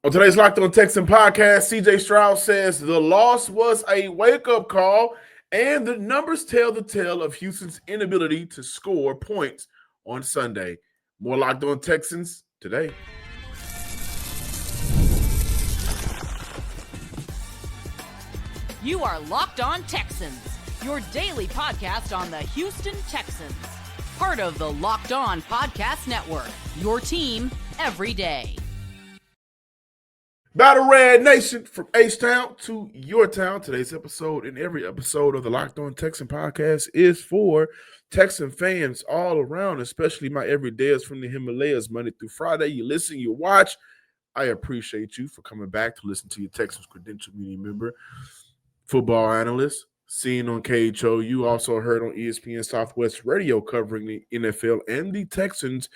On today's Locked On Texan podcast, Stroud says the loss was a wake-up call, and the numbers tell the tale of Houston's inability to score points on Sunday. More Locked On Texans today. You are Locked On Texans, your daily podcast on the Houston Texans. Part of the Locked On Podcast Network, your team every day. Battle Red Nation, from H-Town to your town. Today's episode and every episode of the Locked On Texan podcast is for Texan fans all around, especially my everydayers from the Himalayas, Monday through Friday. You listen, you watch. I appreciate you for coming back to listen to your Texans Credential Community member, football analyst, seen on KHO. You also heard on ESPN Southwest Radio covering the NFL and the Texans.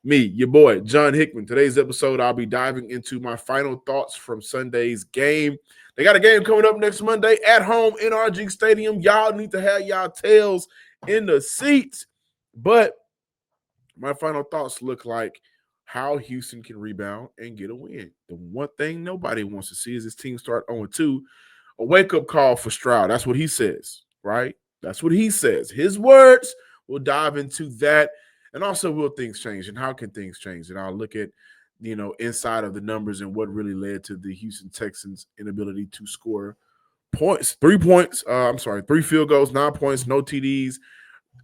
Me, your boy, John Hickman. Today's episode, I'll be diving into my final thoughts from Sunday's game. They got a game coming up next Monday at home, NRG Stadium. Y'all need to have y'all tails in the seats. But my final thoughts look like how Houston can rebound and get a win. The one thing nobody wants to see is this team start 0-2. A wake-up call for Stroud. That's what he says, right? That's what he says. His words. We'll dive into that. And also, will things change, and how can things change? And I'll look at, inside of the numbers and what really led to the Houston Texans' inability to score points. 3 field goals, 9 points, no TDs,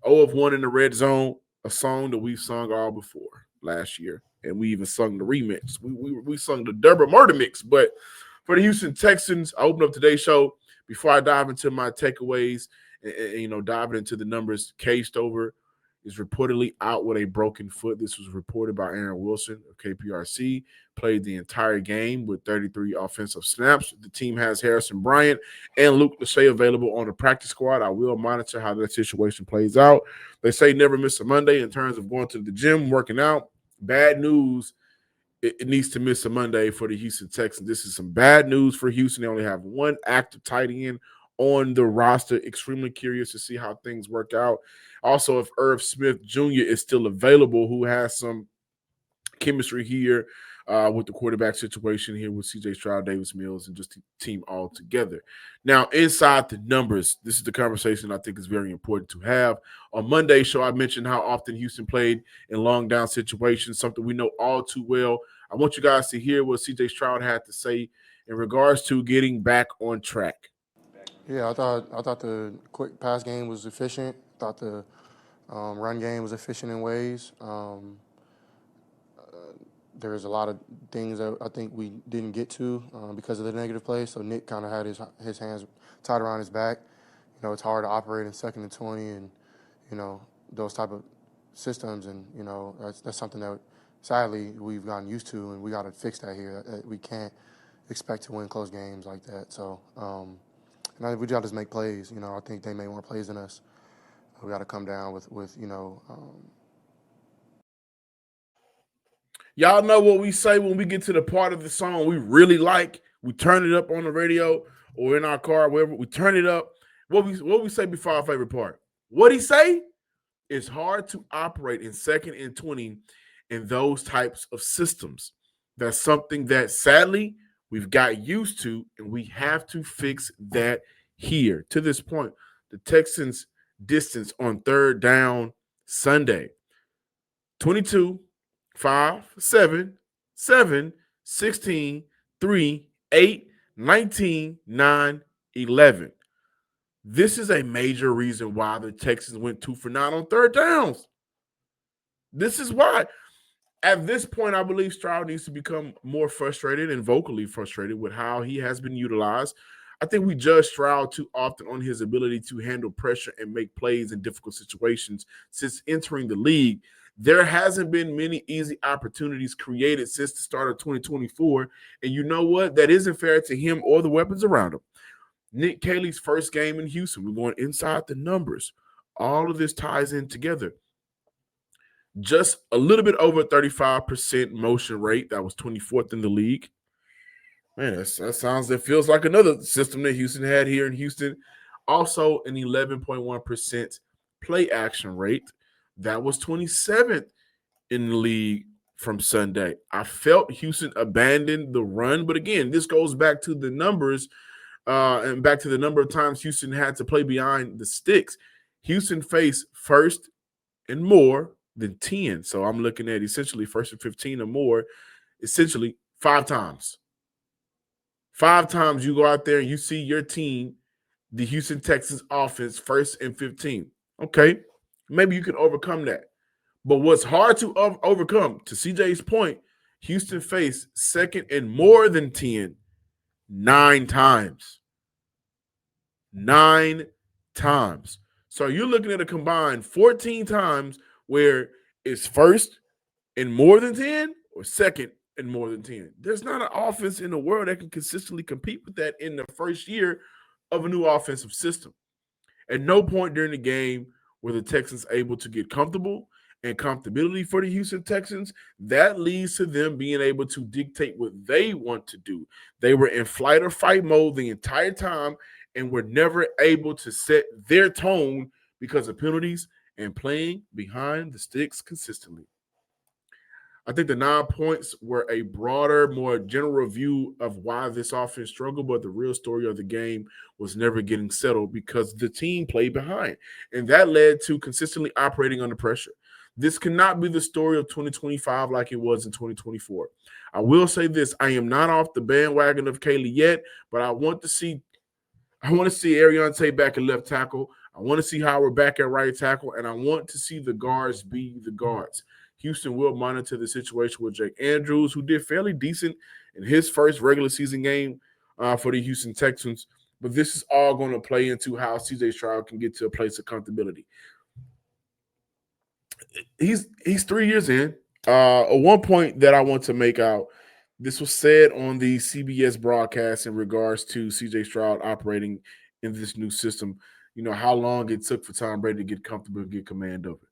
0 of 1 in the red zone, a song that we've sung all before last year. And we even sung the remix. We sung the Durban Murder Mix. But for the Houston Texans, I open up today's show. Before I dive into my takeaways and diving into the numbers, K Stover is reportedly out with a broken foot. This was reported by Aaron Wilson of KPRC. Played the entire game with 33 offensive snaps. The team has Harrison Bryant and Luke Lachey available on the practice squad. I will monitor how that situation plays out. They say never miss a Monday in terms of going to the gym, working out. Bad news. It needs to miss a Monday for the Houston Texans. This is some bad news for Houston. They only have one active tight end on the roster. Extremely curious to see how things work out. Also, if Irv Smith Jr. is still available, who has some chemistry here with the quarterback situation here with CJ Stroud, Davis Mills, and just the team all together. Now, inside the numbers, this is the conversation I think is very important to have. On Monday's show, I mentioned how often Houston played in long down situations, something we know all too well. I want you guys to hear what CJ Stroud had to say in regards to getting back on track. Yeah, I thought the quick pass game was efficient. I thought the run game was efficient in ways. There's a lot of things that I think we didn't get to because of the negative play. So Nick kind of had his hands tied around his back. It's hard to operate in 2nd and 20 and, those type of systems. And, that's something that, sadly, we've gotten used to, and we got to fix that here. We can't expect to win close games like that. So, and we got to just make plays. I think they made more plays than us. We got to come down with Y'all know what we say when we get to the part of the song we really like. We turn it up on the radio or in our car, wherever. We turn it up. What we say before our favorite part? What he say? It's hard to operate in 2nd and 20 in those types of systems. That's something that, sadly, we've got used to, and we have to fix that here. To this point, the Texans' distance on 3rd down Sunday, 22, 5, 7, 7, 16, 3, 8, 19, 9, 11. This is a major reason why the Texans went 2 for 9 on 3rd downs. This is why. At this point, I believe Stroud needs to become more frustrated and vocally frustrated with how he has been utilized. I think we judge Stroud too often on his ability to handle pressure and make plays in difficult situations since entering the league. There hasn't been many easy opportunities created since the start of 2024. And you know what? That isn't fair to him or the weapons around him. Nick Caley's first game in Houston. We're going inside the numbers. All of this ties in together. Just a little bit over 35% motion rate. That was 24th in the league. Man, that feels like another system that Houston had here in Houston. Also, an 11.1% play action rate. That was 27th in the league from Sunday. I felt Houston abandoned the run, but again, this goes back to the numbers and back to the number of times Houston had to play behind the sticks. Houston faced first and more than 10. So I'm looking at essentially first and 15 or more, essentially 5 times. 5 times you go out there and you see your team, the Houston Texans offense, first and 15. Okay, maybe you can overcome that. But what's hard to overcome, to CJ's point, Houston faced second and more than 10 9 times. 9 times. So you're looking at a combined 14 times where it's first and more than 10 or second and more than 10. There's not an offense in the world that can consistently compete with that in the first year of a new offensive system. At no point during the game were the Texans able to get comfortable, and comfortability for the Houston Texans, that leads to them being able to dictate what they want to do. They were in flight or fight mode the entire time and were never able to set their tone because of penalties and playing behind the sticks consistently. I think the 9 points were a broader, more general view of why this offense struggled, but the real story of the game was never getting settled because the team played behind, and that led to consistently operating under pressure. This cannot be the story of 2025 like it was in 2024. I will say this: I am not off the bandwagon of Caley yet, but I want to see Ariante back at left tackle. I want to see Howard back at right tackle, and I want to see the guards be the guards. Houston will monitor the situation with Jake Andrews, who did fairly decent in his first regular season game for the Houston Texans. But this is all going to play into how CJ Stroud can get to a place of comfortability. He's 3 years in. One point that I want to make out, this was said on the CBS broadcast in regards to CJ Stroud operating in this new system, how long it took for Tom Brady to get comfortable and get command of it.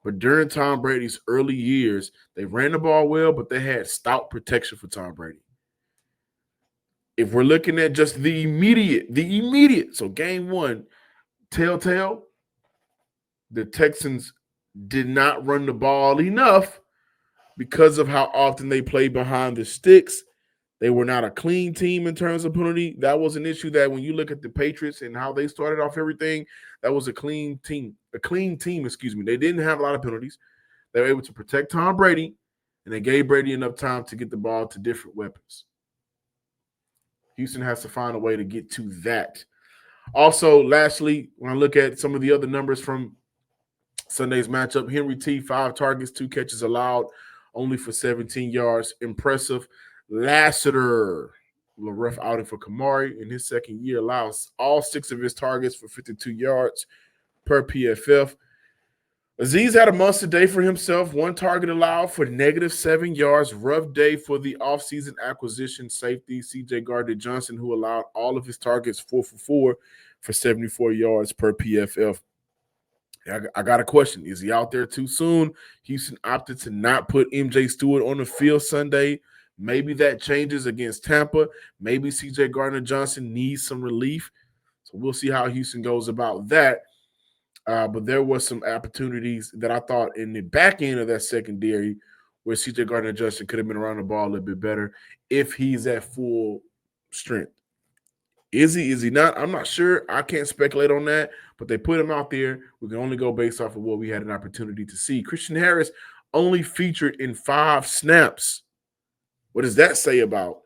But during Tom Brady's early years, they ran the ball well, but they had stout protection for Tom Brady. If we're looking at just the immediate, so game one, telltale, the Texans did not run the ball enough because of how often they played behind the sticks. They were not a clean team in terms of penalty. That was an issue that when you look at the Patriots and how they started off everything, that was a clean team. They didn't have a lot of penalties. They were able to protect Tom Brady, and they gave Brady enough time to get the ball to different weapons. Houston has to find a way to get to that. Also, lastly, when I look at some of the other numbers from Sunday's matchup, Henry T, 5 targets, 2 catches allowed, only for 17 yards. Impressive. Lassiter, a rough outing for Kamari in his second year, allows all 6 of his targets for 52 yards per PFF. Azeez had a monster day for himself. 1 target allowed for -7 yards. Rough day for the offseason acquisition safety, C.J. Gardner-Johnson, who allowed all of his targets 4 for 4 for 74 yards per PFF. I got a question. Is he out there too soon? Houston opted to not put MJ Stewart on the field Sunday. Maybe that changes against Tampa. Maybe C.J. Gardner-Johnson needs some relief. So we'll see how Houston goes about that. But there was some opportunities that I thought in the back end of that secondary where C.J. Gardner-Johnson could have been around the ball a little bit better if he's at full strength. Is he? Is he not? I'm not sure. I can't speculate on that, but they put him out there. We can only go based off of what we had an opportunity to see. Christian Harris only featured in 5 snaps. What does that say about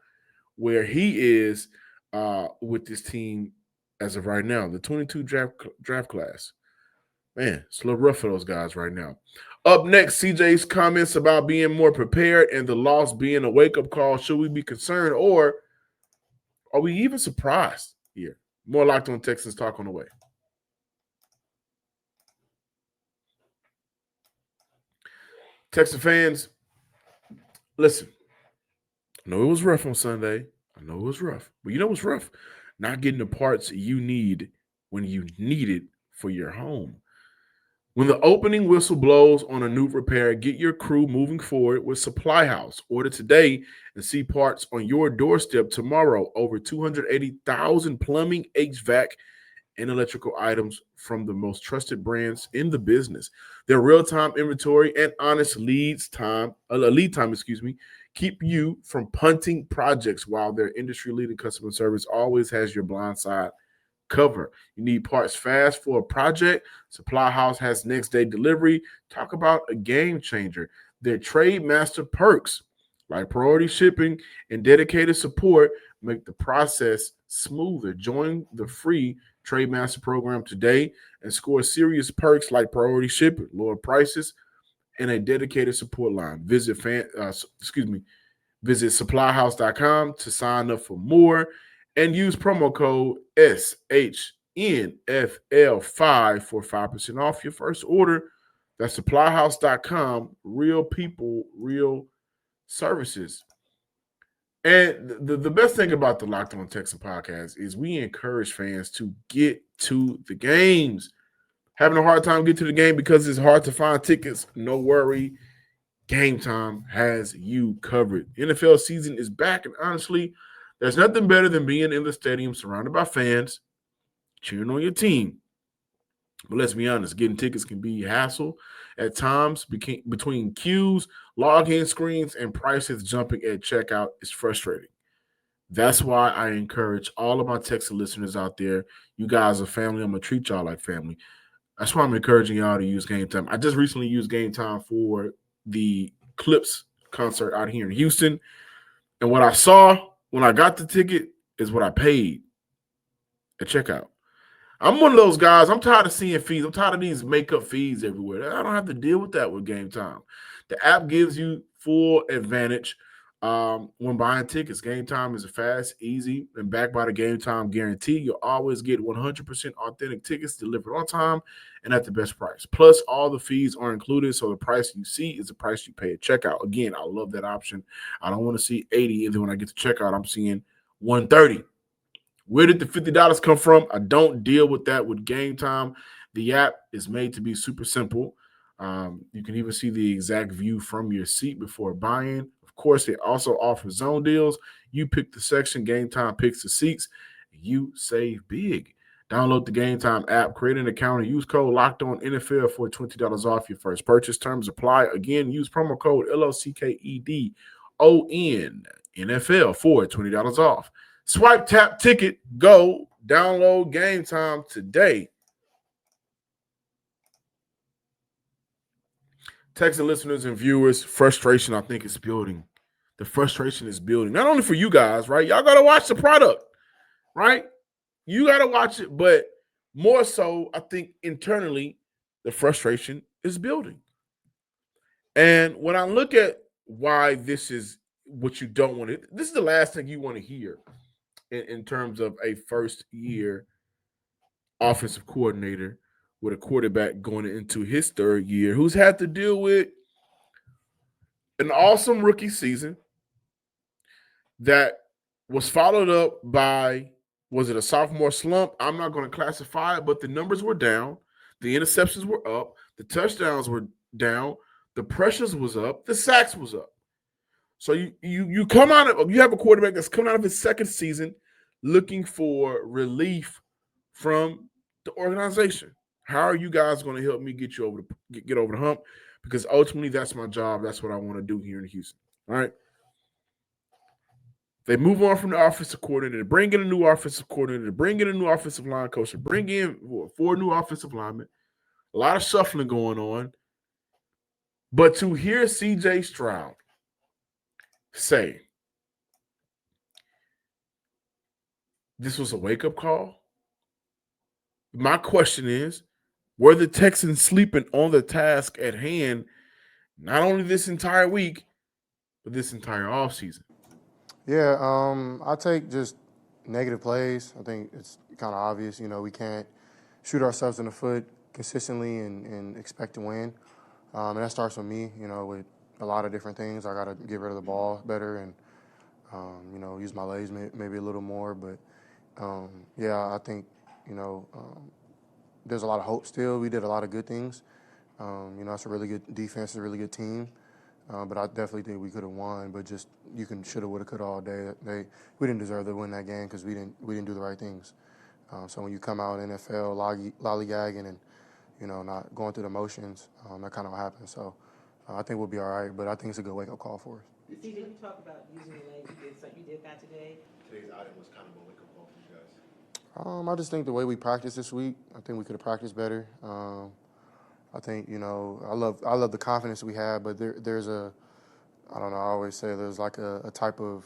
where he is with this team as of right now? The 22 draft class. Man, it's a little rough for those guys right now. Up next, CJ's comments about being more prepared and the loss being a wake-up call. Should we be concerned or are we even surprised here? More Locked On Texans talk on the way. Texan fans, listen. I know it was rough on Sunday. I know it was rough. But you know what's rough? Not getting the parts you need when you need it for your home. When the opening whistle blows on a new repair, get your crew moving forward with Supply House. Order today and see parts on your doorstep tomorrow. Over 280,000 plumbing, HVAC, and electrical items from the most trusted brands in the business. Their real-time inventory and honest lead time, keep you from punting projects, while their industry-leading customer service always has your blind side covered. You need parts fast for a project? Supply House has next-day delivery. Talk about a game changer. Their Trade Master perks, like priority shipping and dedicated support, make the process smoother. Join the free Trade Master program today and score serious perks like priority shipping, lower prices, and a dedicated support line. Visit supplyhouse.com to sign up for more and use promo code SHNFL5 for 5% off your first order. That's supplyhouse.com. Real people, real services. And the best thing about the Locked On Texans podcast is we encourage fans to get to the games. Having a hard time getting to the game because it's hard to find tickets? No worry. Game Time has you covered. NFL season is back, and honestly, there's nothing better than being in the stadium surrounded by fans cheering on your team. But let's be honest, getting tickets can be a hassle at times. Between queues, login screens, and prices jumping at checkout is frustrating. That's why I encourage all of my Texas listeners out there. You guys are family. I'm going to treat y'all like family. That's why I'm encouraging y'all to use Game Time. I just recently used Game Time for the Clips concert out here in Houston. And what I saw when I got the ticket is what I paid at checkout. I'm one of those guys. I'm tired of seeing fees. I'm tired of these makeup fees everywhere. I don't have to deal with that with Game Time. The app gives you full advantage when buying tickets. Game Time is fast, easy, and backed by the Game Time guarantee. You'll always get 100% authentic tickets delivered on time and at the best price. Plus, all the fees are included, so the price you see is the price you pay at checkout. Again, I love that option. I don't want to see 80, and then when I get to checkout, I'm seeing 130. Where did the $50 come from? I don't deal with that with Game Time. The app is made to be super simple. You can even see the exact view from your seat before buying. Of course, they also offer zone deals. You pick the section, Game Time picks the seats. You save big. Download the Game Time app, create an account, and use code LOCKEDONNFL for $20 off your first purchase. Terms apply. Again, use promo code LOCKEDONNFL for $20 off. Swipe, tap, ticket, go. Download Game Time today. Texas listeners and viewers, frustration, I think, is building. The frustration is building. Not only for you guys, right? Y'all got to watch the product, right? You got to watch it, but more so, I think, internally, the frustration is building. And when I look at why this is what you don't want to, this is the last thing you want to hear in terms of a first-year offensive coordinator with a quarterback going into his third year who's had to deal with an awesome rookie season that was followed up by, was it a sophomore slump? I'm not going to classify it, but the numbers were down. The interceptions were up. The touchdowns were down. The pressures was up. The sacks was up. So you come out of, you have a quarterback that's coming out of his second season looking for relief from the organization. How are you guys going to help me get over the hump? Because ultimately that's my job. That's what I want to do here in Houston. All right. They move on from the offensive coordinator, bring in a new offensive coordinator, bring in a new offensive line coach, bring in 4 new offensive linemen. A lot of shuffling going on. But to hear CJ Stroud say this was a wake-up call, my question is, were the Texans sleeping on the task at hand, not only this entire week, but this entire offseason? Yeah, I take just negative plays. I think it's kind of obvious. You know, we can't shoot ourselves in the foot consistently and expect to win. And that starts with me, you know, with a lot of different things. I got to get rid of the ball better and, you know, use my legs maybe a little more. But, yeah, I think, you know, there's a lot of hope still. We did a lot of good things. You know, it's a really good defense, a really good team. But I definitely think we could have won. But just you can shoulda, woulda, coulda all day. We didn't deserve to win that game because we didn't do the right things. So when you come out in NFL lollygagging and, not going through the motions, that kind of what happens. So I think we'll be all right, but I think it's a good wake-up call for us. CJ, you talk about using the leg. You did that today. Today's item was kind of a wake-up call for you guys. I just think the way we practiced this week, I think we could have practiced better. I think, I love the confidence we have, but there's I don't know, I always say there's like a type of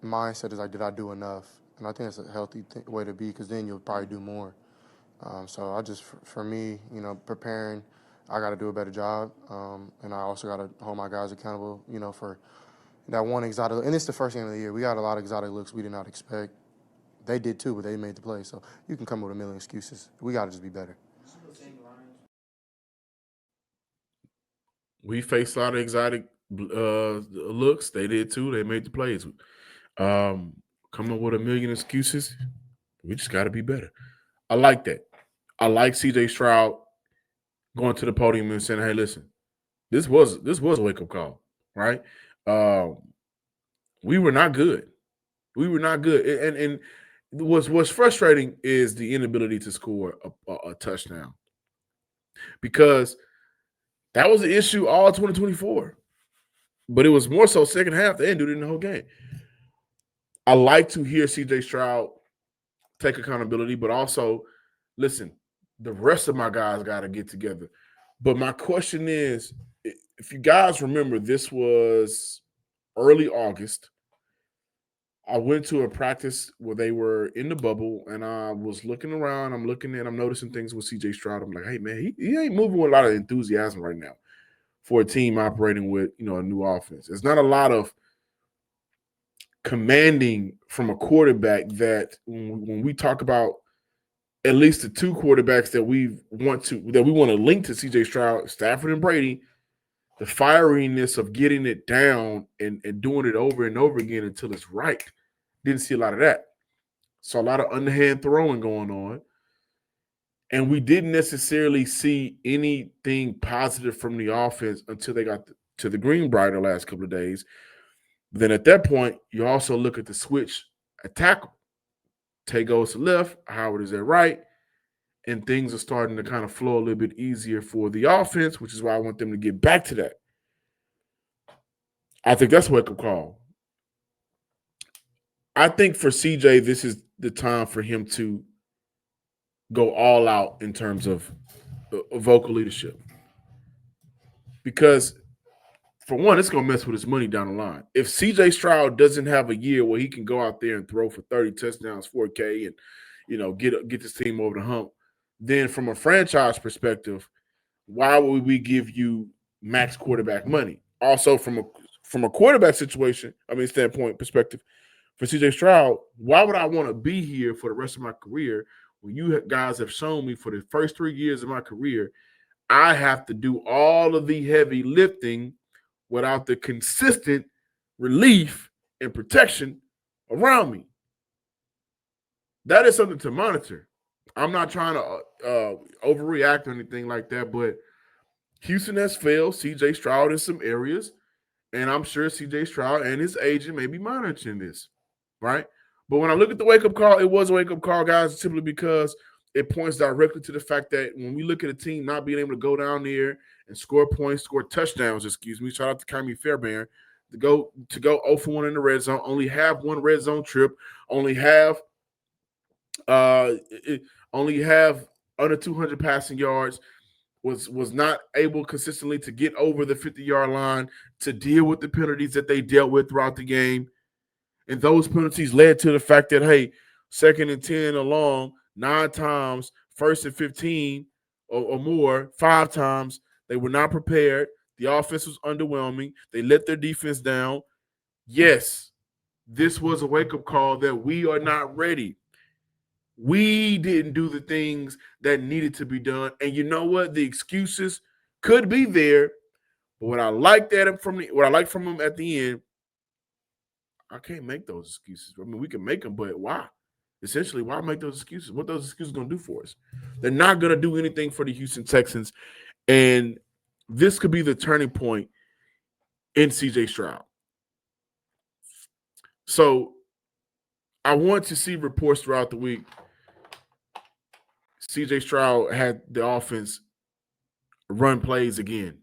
mindset is like, did I do enough? And I think it's a healthy way to be, because then you'll probably do more. So I just, for me, preparing, I got to do a better job. And I also got to hold my guys accountable, for that one exotic look. And it's the first game of the year. We got a lot of exotic looks we did not expect. They did too, but they made the play. So you can come up with a million excuses. We got to just be better. We faced a lot of exotic looks. They did too. They made the plays. Come up with a million excuses. We just got to be better. I like that. I like CJ Stroud going to the podium and saying, "Hey, listen, this was a wake up call, right? We were not good. We were not good, and what's frustrating is the inability to score a touchdown, because that was the issue all 2024. But it was more so second half. They didn't do it in the whole game. I like to hear CJ Stroud take accountability, but also, listen, the rest of my guys got to get together. But my question is, if you guys remember, this was early August. I went to a practice where they were in the bubble, and I was looking around. I'm noticing things with CJ Stroud. I'm like, hey, man, he ain't moving with a lot of enthusiasm right now for a team operating with, a new offense. There's not a lot of commanding from a quarterback that when we talk about at least the two quarterbacks that we want to link to CJ Stroud, Stafford and Brady, the fieriness of getting it down and doing it over and over again until it's right. Didn't see a lot of that. Saw a lot of underhand throwing going on. And we didn't necessarily see anything positive from the offense until they got to the Greenbrier the last couple of days. Then at that point, you also look at the switch at tackle. Tay goes to left, Howard is at right, and things are starting to kind of flow a little bit easier for the offense, which is why I want them to get back to that. I think that's a wake-up call. I think for CJ, this is the time for him to go all out in terms of vocal leadership. Because, for one, it's going to mess with his money down the line. If CJ Stroud doesn't have a year where he can go out there and throw for 30 touchdowns, 4K, and get this team over the hump, then from a franchise perspective, why would we give you max quarterback money? Also, from a quarterback standpoint perspective, for CJ Stroud, why would I want to be here for the rest of my career when you guys have shown me for the first 3 years of my career, I have to do all of the heavy lifting without the consistent relief and protection around me? That is something to monitor. I'm not trying to overreact or anything like that, but Houston has failed CJ Stroud in some areas, and I'm sure CJ Stroud and his agent may be monitoring this, right? But when I look at the wake-up call, it was a wake-up call, guys, simply because it points directly to the fact that when we look at a team not being able to go down there and score points, score touchdowns, shout out to Kyrie Fairbairn, to go 0 for 1 in the red zone, only have one red zone trip, only have under 200 passing yards, was not able consistently to get over the 50-yard line, to deal with the penalties that they dealt with throughout the game. And those penalties led to the fact that, hey, 2nd and 10 along 9 times, 1st and 15 or more, 5 times, they were not prepared. The offense was underwhelming. They let their defense down. Yes, this was a wake-up call that we are not ready. We didn't do the things that needed to be done. And you know what? The excuses could be there. But what I liked from them at the end, I can't make those excuses. I mean, we can make them, but why? Essentially, why make those excuses? What those excuses going to do for us? They're not going to do anything for the Houston Texans. And this could be the turning point in CJ Stroud. So I want to see reports throughout the week. CJ Stroud had the offense run plays again.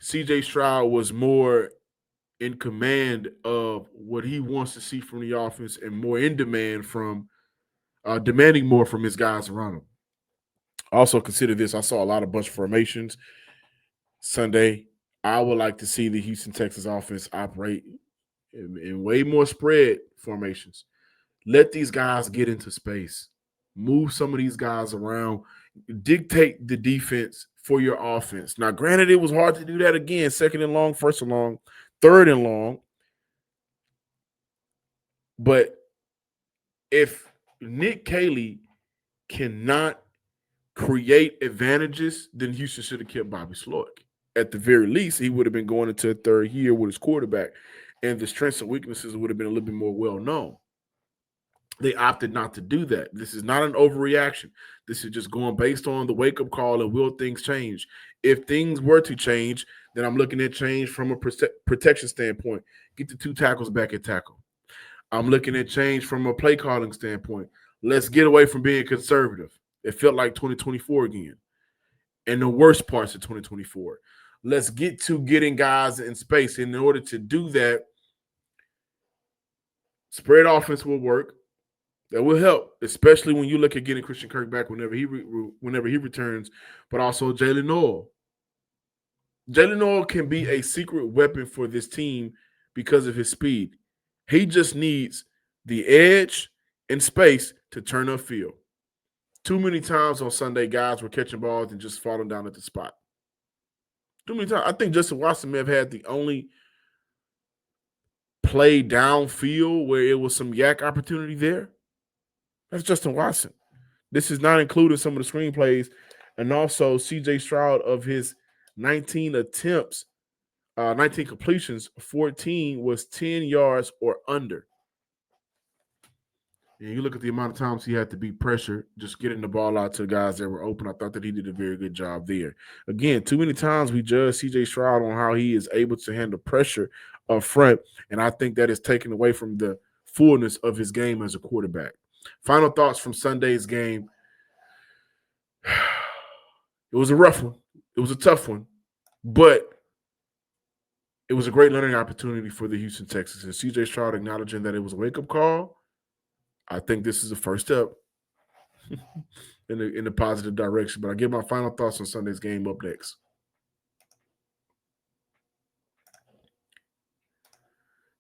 CJ Stroud was more in command of what he wants to see from the offense and more in demand from demanding more from his guys around him. Also consider this. I saw a lot of bunch formations Sunday. I would like to see the Houston Texans offense operate in way more spread formations. Let these guys get into space. Move some of these guys around. Dictate the defense for your offense. Now, granted, it was hard to do that again. 2nd and long, 1st and long, 3rd and long. But if Nick Caley cannot create advantages, then Houston should have kept Bobby Slowik. At the very least, he would have been going into a 3rd year with his quarterback, and the strengths and weaknesses would have been a little bit more well known. They opted not to do that. This is not an overreaction. This is just going based on the wake-up call and will things change. If things were to change, then I'm looking at change from a protection standpoint. Get the 2 tackles back at tackle. I'm looking at change from a play calling standpoint. Let's get away from being conservative. It felt like 2024 again, and the worst parts of 2024. Let's get to getting guys in space. In order to do that, spread offense will work. That will help, especially when you look at getting Christian Kirk back whenever he returns, but also Jalen Noel. Jalen Noel can be a secret weapon for this team because of his speed. He just needs the edge and space to turn upfield. Too many times on Sunday, guys were catching balls and just falling down at the spot. Too many times. I think Justin Watson may have had the only play downfield where it was some yak opportunity there. That's Justin Watson. This is not including some of the screenplays. And also CJ Stroud, of his 19 attempts, 19 completions, 14 was 10 yards or under. And you look at the amount of times he had to be pressured, just getting the ball out to the guys that were open. I thought that he did a very good job there. Again, too many times we judge CJ Stroud on how he is able to handle pressure up front, and I think that is taken away from the fullness of his game as a quarterback. Final thoughts from Sunday's game. It was a rough one. It was a tough one, but it was a great learning opportunity for the Houston Texans. And CJ Stroud acknowledging that it was a wake-up call. I think this is the first step in the positive direction. But I'll give my final thoughts on Sunday's game up next.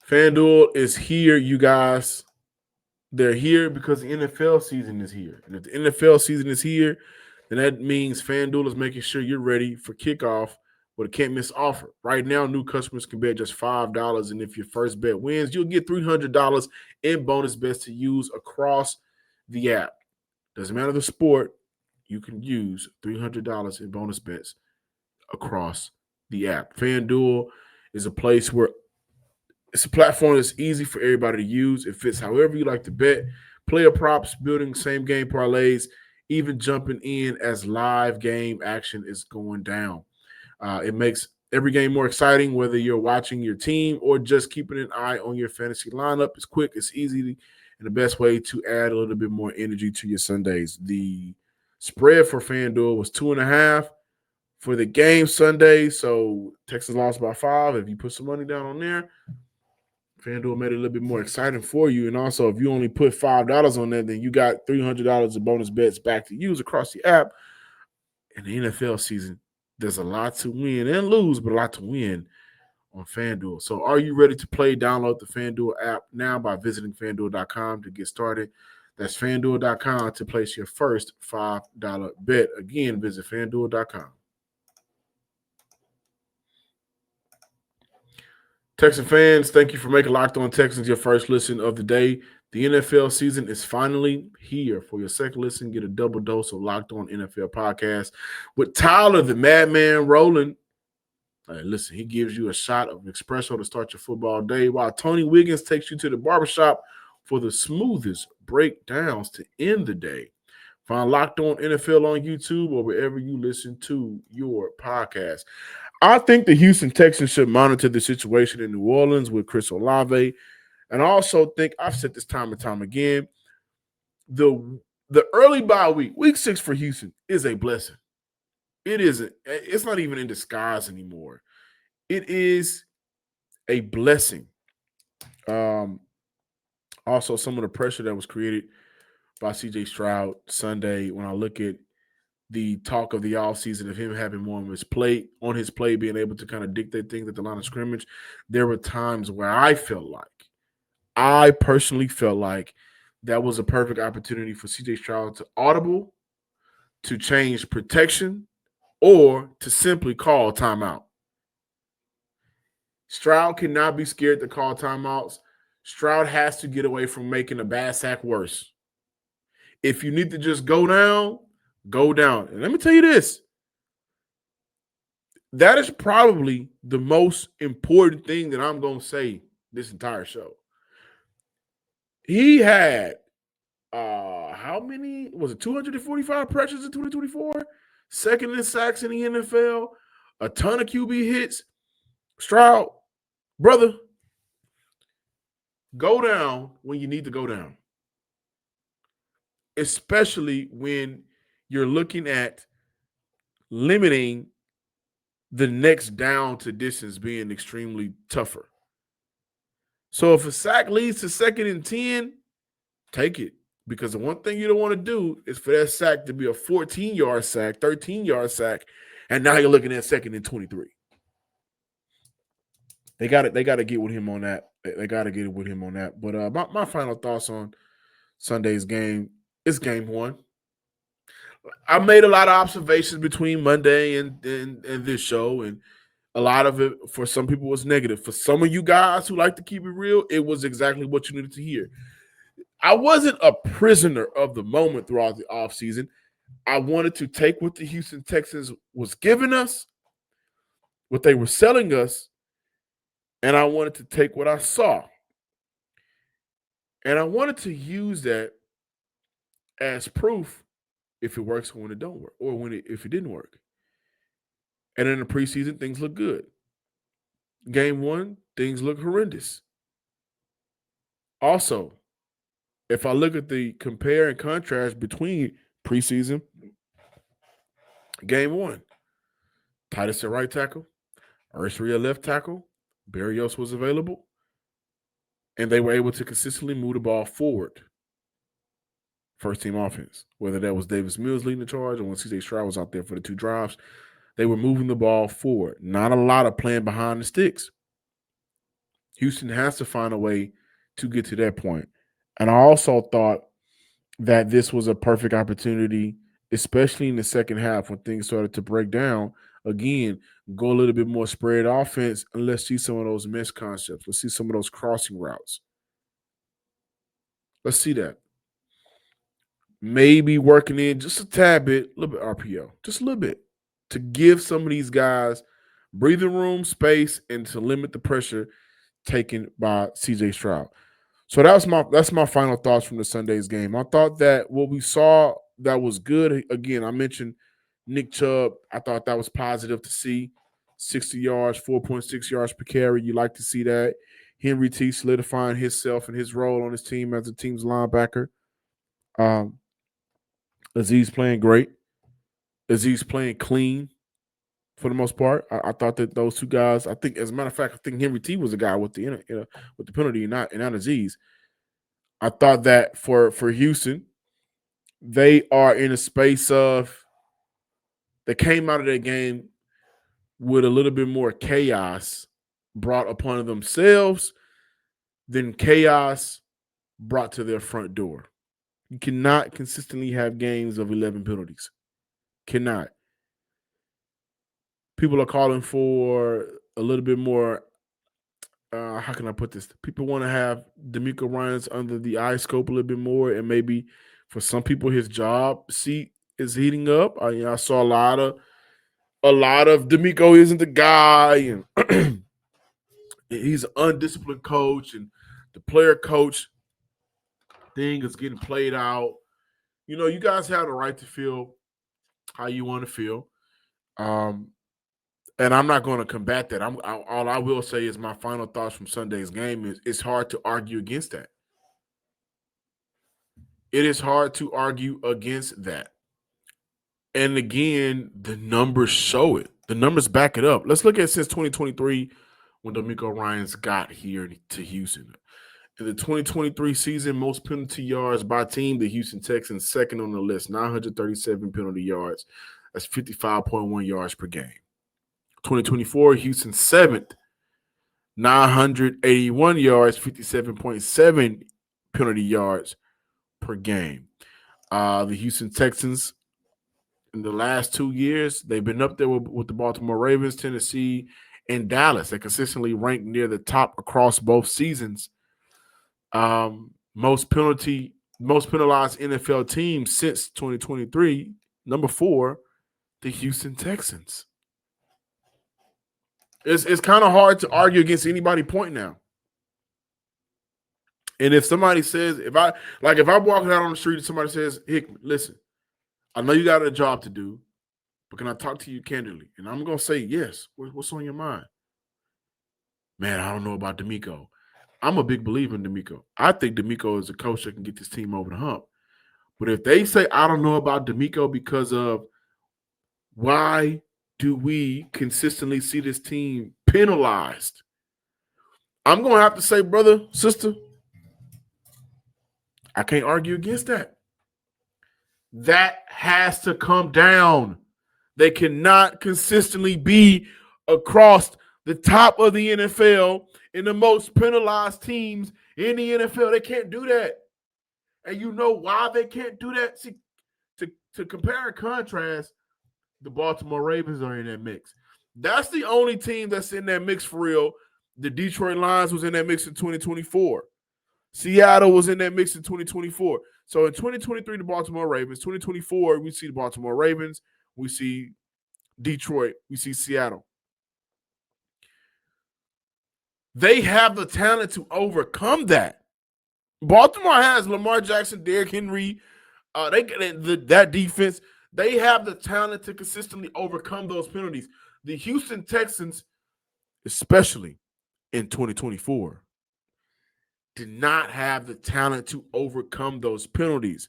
FanDuel is here, you guys. They're here because the NFL season is here. And if the NFL season is here, then that means FanDuel is making sure you're ready for kickoff with a can't-miss offer. Right now, new customers can bet just $5, and if your first bet wins, you'll get $300 in bonus bets to use across the app. Doesn't matter the sport, you can use $300 in bonus bets across the app. FanDuel is a place where it's a platform that's easy for everybody to use. It fits however you like to bet. Player props, building same-game parlays, even jumping in as live game action is going down. It makes every game more exciting, whether you're watching your team or just keeping an eye on your fantasy lineup. It's quick, it's easy, and the best way to add a little bit more energy to your Sundays. The spread for FanDuel was 2.5 for the game Sunday, so Texas lost by 5. If you put some money down on there, FanDuel made it a little bit more exciting for you. And also, if you only put $5 on that, then you got $300 of bonus bets back to use across the app. In the NFL season, there's a lot to win and lose, but a lot to win on FanDuel. So are you ready to play? Download the FanDuel app now by visiting FanDuel.com to get started. That's FanDuel.com to place your first $5 bet. Again, visit FanDuel.com. Texan fans, thank you for making Locked On Texans your first listen of the day. The NFL season is finally here. For your second listen, get a double dose of Locked On NFL podcast with Tyler, the Madman, rolling. Listen, he gives you a shot of espresso to start your football day, while Tony Wiggins takes you to the barbershop for the smoothest breakdowns to end the day. Find Locked On NFL on YouTube or wherever you listen to your podcast. I think the Houston Texans should monitor the situation in New Orleans with Chris Olave. And I also think I've said this time and time again, the early bye week 6 for Houston is a blessing. It isn't. It's not even in disguise anymore. It is a blessing. Also, some of the pressure that was created by CJ Stroud Sunday, when I look at the talk of the offseason of him having more on his plate, being able to kind of dictate things at the line of scrimmage, there were times where I personally felt like that was a perfect opportunity for CJ Stroud to audible, to change protection, or to simply call timeout. Stroud cannot be scared to call timeouts. Stroud has to get away from making a bad sack worse. If you need to just go down, go down. And let me tell you this. That is probably the most important thing that I'm going to say this entire show. He had, how many? Was it 245 pressures in 2024? Second in sacks in the NFL. A ton of QB hits. Stroud, brother, go down when you need to go down. Especially when you're looking at limiting the next down to distance being extremely tougher. So if a sack leads to second and 10, take it. Because the one thing you don't want to do is for that sack to be a 14-yard sack, 13-yard sack, and now you're looking at second and 23. They got to get with him on that. They got to get with him on that. But my final thoughts on Sunday's game is game one. I made a lot of observations between Monday and this show, and a lot of it for some people was negative. For some of you guys who like to keep it real, it was exactly what you needed to hear. I wasn't a prisoner of the moment throughout the offseason. I wanted to take what the Houston Texans was giving us, what they were selling us, and I wanted to take what I saw. And I wanted to use that as proof if it works or when it don't work, or if it didn't work. And in the preseason, things look good. Game one, things look horrendous. Also, if I look at the compare and contrast between preseason, game one, Titus at right tackle, Urshri at left tackle, Berrios was available, and they were able to consistently move the ball forward. First team offense, whether that was Davis Mills leading the charge or when CJ Stroud was out there for the two drives, they were moving the ball forward. Not a lot of playing behind the sticks. Houston has to find a way to get to that point. And I also thought that this was a perfect opportunity, especially in the second half when things started to break down. Again, go a little bit more spread offense and let's see some of those mesh concepts. Let's see some of those crossing routes. Let's see that. Maybe working in just a tad bit, a little bit RPO, just a little bit, to give some of these guys breathing room, space, and to limit the pressure taken by CJ Stroud. So that's my final thoughts from the Sunday's game. I thought that what we saw that was good. Again, I mentioned Nick Chubb. I thought that was positive to see. 60 yards, 4.6 yards per carry. You like to see that. Henry T solidifying himself and his role on his team as the team's linebacker. Azeez playing great. Azeez playing clean for the most part. I thought that those two guys, I think, as a matter of fact, I think Henry T was the guy with the penalty and not Azeez. I thought that for Houston, they are in a space of they came out of that game with a little bit more chaos brought upon themselves than chaos brought to their front door. You cannot consistently have games of 11 penalties. Cannot. People are calling for a little bit more, how can I put this? People want to have DeMeco Ryans under the eye scope a little bit more, and maybe for some people his job seat is heating up. I saw a lot of DeMeco isn't the guy, and he's an undisciplined coach, and the player coach thing is getting played out. You guys have the right to feel how you want to feel. And I'm not going to combat that. All I will say is my final thoughts from Sunday's game is it's hard to argue against that. It is hard to argue against that. And again, the numbers show it. The numbers back it up. Let's look at since 2023 when DeMeco Ryans got here to Houston. In the 2023 season, most penalty yards by team, the Houston Texans second on the list, 937 penalty yards. That's 55.1 yards per game. 2024, Houston seventh, 981 yards, 57.7 penalty yards per game. The Houston Texans, in the last 2 years, they've been up there with the Baltimore Ravens, Tennessee, and Dallas. They consistently ranked near the top across both seasons. Most penalized NFL teams since 2023, number 4, the Houston Texans. It's kind of hard to argue against anybody point now. And if somebody says, if I'm walking out on the street and somebody says, Hickman, listen, I know you got a job to do, but can I talk to you candidly? And I'm going to say, yes. What's on your mind? Man, I don't know about DeMeco. I'm a big believer in DeMeco. I think DeMeco is a coach that can get this team over the hump. But if they say, I don't know about DeMeco because of why do we consistently see this team penalized, I'm going to have to say, brother, sister, I can't argue against that. That has to come down. They cannot consistently be across the top of the NFL in the most penalized teams in the NFL. They can't do that. And you know why they can't do that? See, to compare and contrast, the Baltimore Ravens are in that mix. That's the only team that's in that mix for real. The Detroit Lions was in that mix in 2024. Seattle was in that mix in 2024. So in 2023, the Baltimore Ravens. 2024, we see the Baltimore Ravens. We see Detroit. We see Seattle. They have the talent to overcome that. Baltimore has Lamar Jackson, Derrick Henry. That defense. They have the talent to consistently overcome those penalties. The Houston Texans, especially in 2024, did not have the talent to overcome those penalties.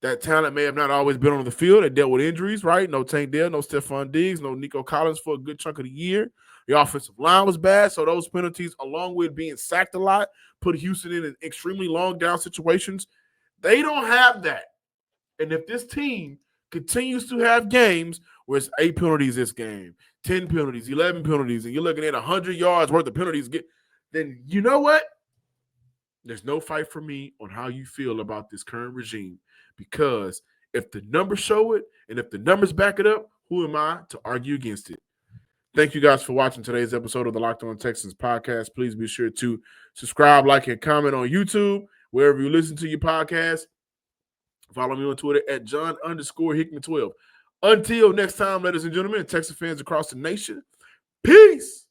That talent may have not always been on the field. They dealt with injuries, right? No Tank Dell, no Stephon Diggs, no Nico Collins for a good chunk of the year. The offensive line was bad, so those penalties, along with being sacked a lot, put Houston in extremely long down situations. They don't have that. And if this team continues to have games where it's 8 penalties this game, 10 penalties, 11 penalties, and you're looking at 100 yards worth of penalties, then you know what? There's no fight for me on how you feel about this current regime, because if the numbers show it and if the numbers back it up, who am I to argue against it? Thank you guys for watching today's episode of the Locked On Texans podcast. Please be sure to subscribe, like, and comment on YouTube, wherever you listen to your podcast. Follow me on Twitter at John_Hickman12. Until next time, ladies and gentlemen, Texas fans across the nation, peace.